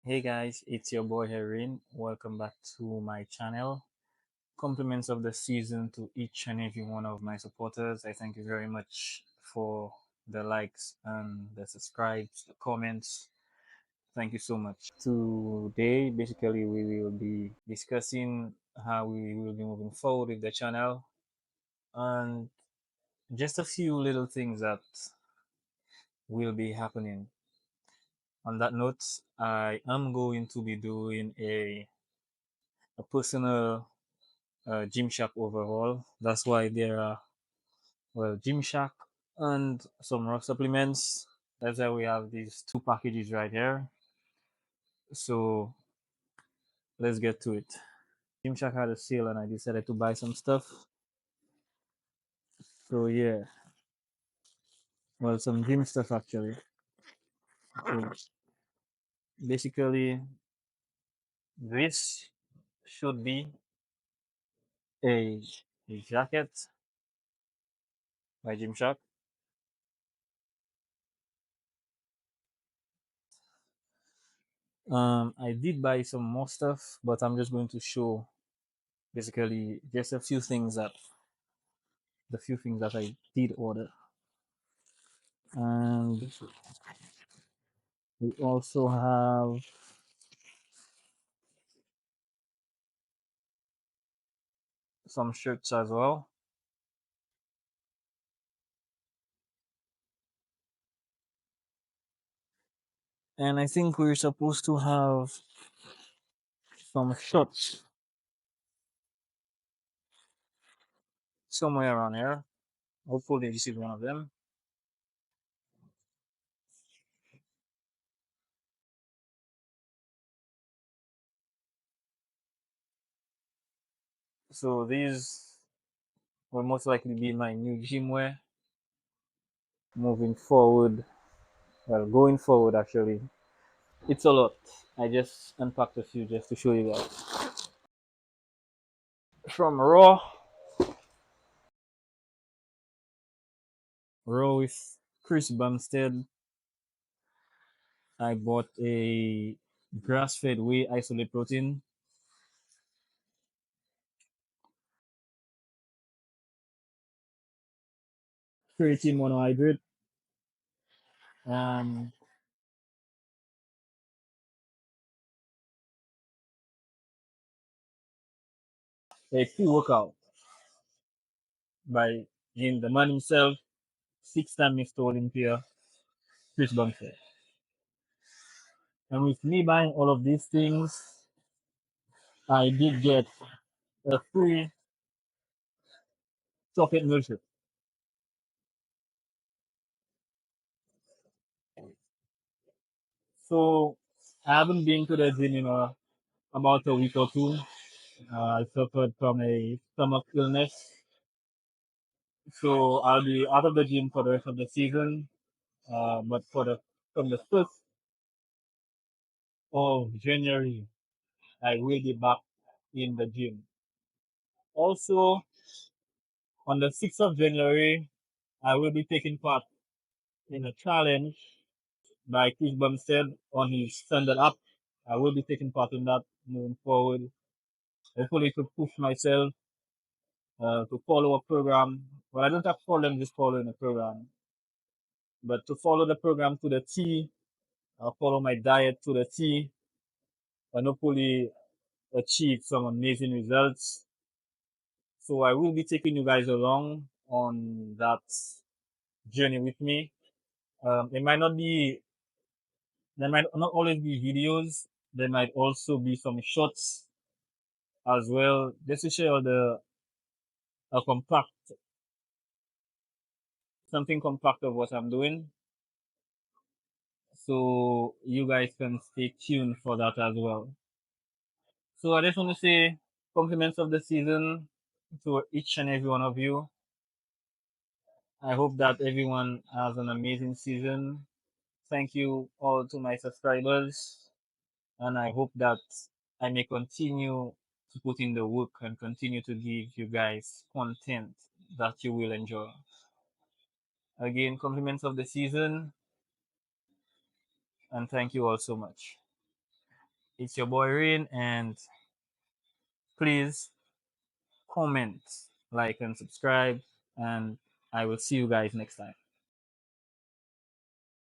Hey guys, it's your boy Herin. Welcome back to my channel. Compliments of the season to each and every one of my supporters. I thank you very much for the likes and the subscribes, the comments. Thank you so much. Today, basically, we will be discussing how we will be moving forward with the channel and just a few little things that will be happening. On that note, I am going to be doing a personal Gymshark overhaul. That's why there are Gymshark and some raw supplements. That's why we have these two packages right here. So let's get to it. Gymshark had a sale and I decided to buy some stuff. So yeah, some gym stuff actually. So basically, this should be a, a jacket by Gymshark. I did buy some more stuff, but I'm just going to show basically just the few things that I did order. And we also have some shirts as well. And I think we're supposed to have some shorts somewhere around here. Hopefully, this is one of them. So these will most likely be my new gym wear moving forward. Well, going forward, actually. It's a lot. I just unpacked a few just to show you guys. From Raw with Chris Bumstead, I bought a grass-fed whey isolate protein, creatine monohydrate, and a pre-workout by the man himself, six-time Mr. Olympia, Chris Bumstead. And with me buying all of these things, I did get a free chocolate milkshake. So I haven't been to the gym in about a week or two. I suffered from a stomach illness, so I'll be out of the gym for the rest of the season. But from the 1st of January, I will be back in the gym. Also, on the 6th of January, I will be taking part in a challenge by Chris Bumstead on his standard app. I will be taking part in that moving forward. Hopefully to push myself to follow a program. Well, I don't have problem just following a program, but to follow the program to the T, follow my diet to the T, and hopefully achieve some amazing results. So I will be taking you guys along on that journey with me. It might not be, there might not always be videos. There might also be some shots as well, just to share the a compact, something compact of what I'm doing. So you guys can stay tuned for that as well. So I just want to say compliments of the season to each and every one of you. I hope that everyone has an amazing season. Thank you all to my subscribers, and I hope that I may continue to put in the work and continue to give you guys content that you will enjoy. Again, compliments of the season, and thank you all so much. It's your boy Rain, and please comment, like, and subscribe, and I will see you guys next time.